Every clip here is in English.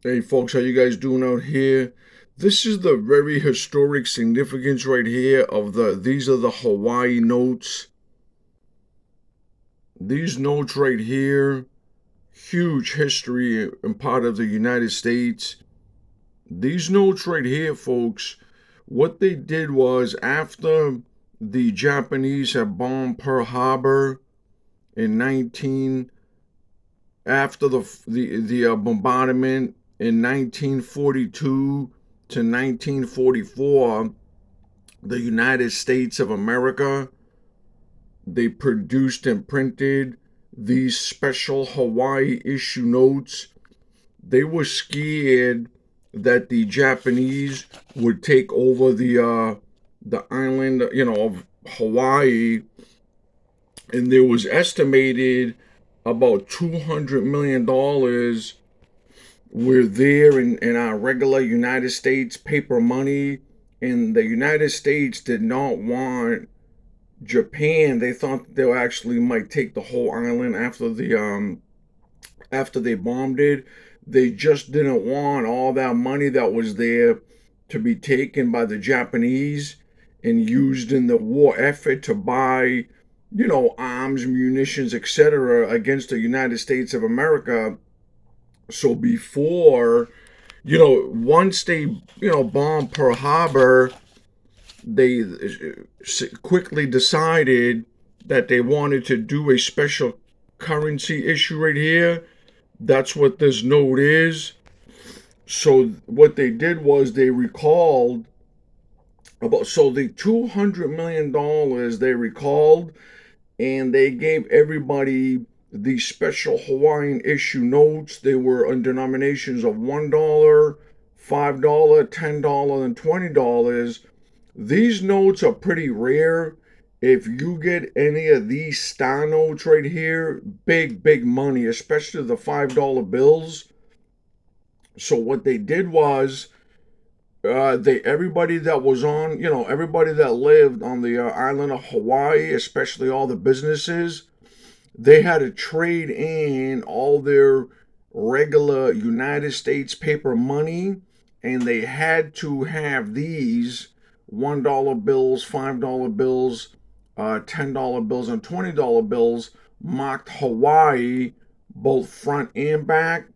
Hey folks, how you guys doing out here? This is the very historic significance right here of these are the Hawaii notes. These notes right here, huge history and part of the United States. These notes right here, folks, what they did was after the Japanese had bombed Pearl Harbor in 19 after the bombardment in 1942 to 1944, the United States of America, they produced and printed these special Hawaii issue notes. They were scared that the Japanese would take over the island, of Hawaii, and there was estimated about $200 million were there in our regular United States paper money, and the United States did not want Japan. They thought they actually might take the whole island after they bombed it. They just didn't want all that money that was there to be taken by the Japanese and used in the war effort to buy, arms, munitions, etc. against the United States of America. So before, once they, bombed Pearl Harbor, they quickly decided that they wanted to do a special currency issue right here. That's what this note is. So what they did was they recalled so the $200 million they recalled, and they gave everybody these special Hawaiian issue notes. They were on denominations of $1, $5, $10, and $20. These notes are pretty rare. If you get any of these star notes right here, big, big money, especially the $5 bills. So what they did was they everybody that was on, everybody that lived on the island of Hawaii, especially all the businesses, they had to trade in all their regular United States paper money, and they had to have these $1 bills, $5 bills, $10 bills, and $20 bills marked Hawaii both front and back,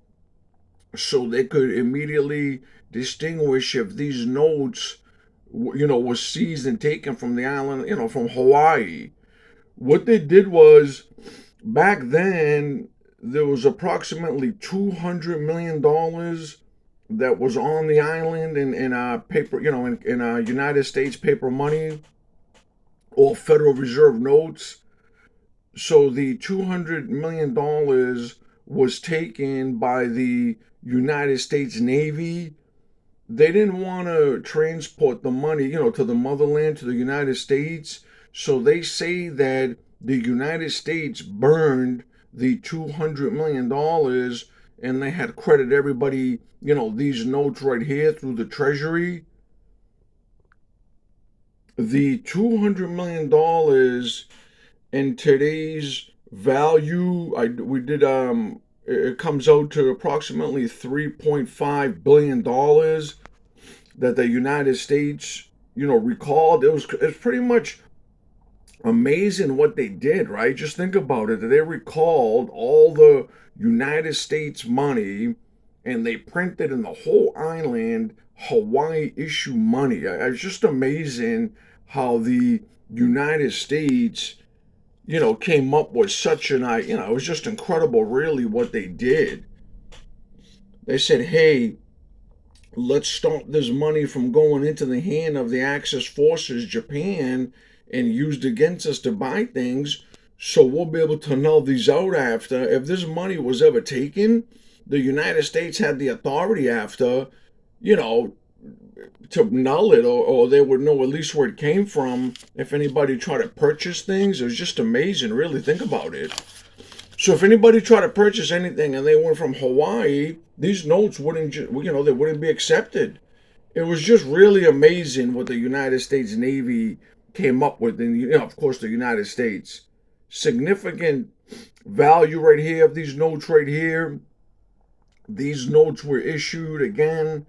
so they could immediately distinguish if these notes, was seized and taken from the island, from Hawaii. What they did was, back then, there was approximately $200 million that was on the island in paper, in United States paper money or Federal Reserve notes. So the $200 million was taken by the United States Navy. They didn't want to transport the money, to the motherland, to the United States. So they say that the United States burned the $200 million, and they had credit everybody, these notes right here through the Treasury. The $200 million in today's value, we did it comes out to approximately $3.5 billion that the United States, recalled. It's pretty much amazing what they did, right? Just think about it. They recalled all the United States money, and they printed in the whole island Hawaii issue money. It's just amazing how the United States, came up with such it was just incredible, really, what they did. They said, hey, let's stop this money from going into the hand of the Axis forces, Japan, and used against us to buy things. So we'll be able to null these out after. If this money was ever taken, the United States had the authority after, you know, to null it, or they would know at least where it came from if anybody tried to purchase things. It was just amazing, really. Think about it. So if anybody tried to purchase anything and they went from Hawaii, these notes wouldn't, they wouldn't be accepted. It was just really amazing what the United States Navy came up with, and of course the United States. Significant value right here of these notes right here. These notes were issued again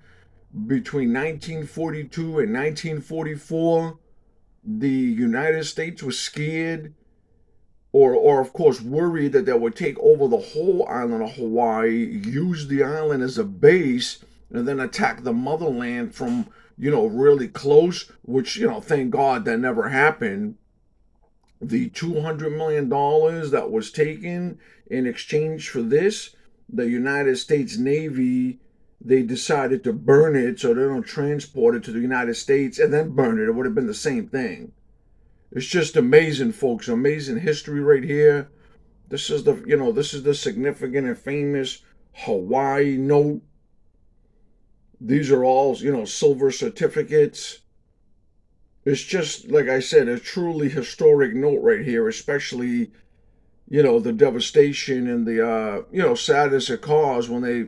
between 1942 and 1944. The United States was scared, or of course worried that they would take over the whole island of Hawaii, use the island as a base, and then attack the motherland from, really close, which, thank God that never happened. The $200 million that was taken in exchange for this, the United States Navy, they decided to burn it so they don't transport it to the United States and then burn it. It would have been the same thing. It's just amazing, folks. Amazing history right here. This is the significant and famous Hawaii note. These are all, silver certificates. It's just, like I said, a truly historic note right here, especially, the devastation and the, sadness it caused when they,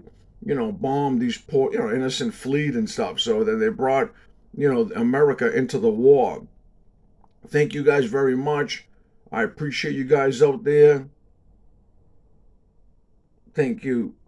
bombed these poor, innocent fleet and stuff. So then they brought, America into the war. Thank you guys very much. I appreciate you guys out there. Thank you.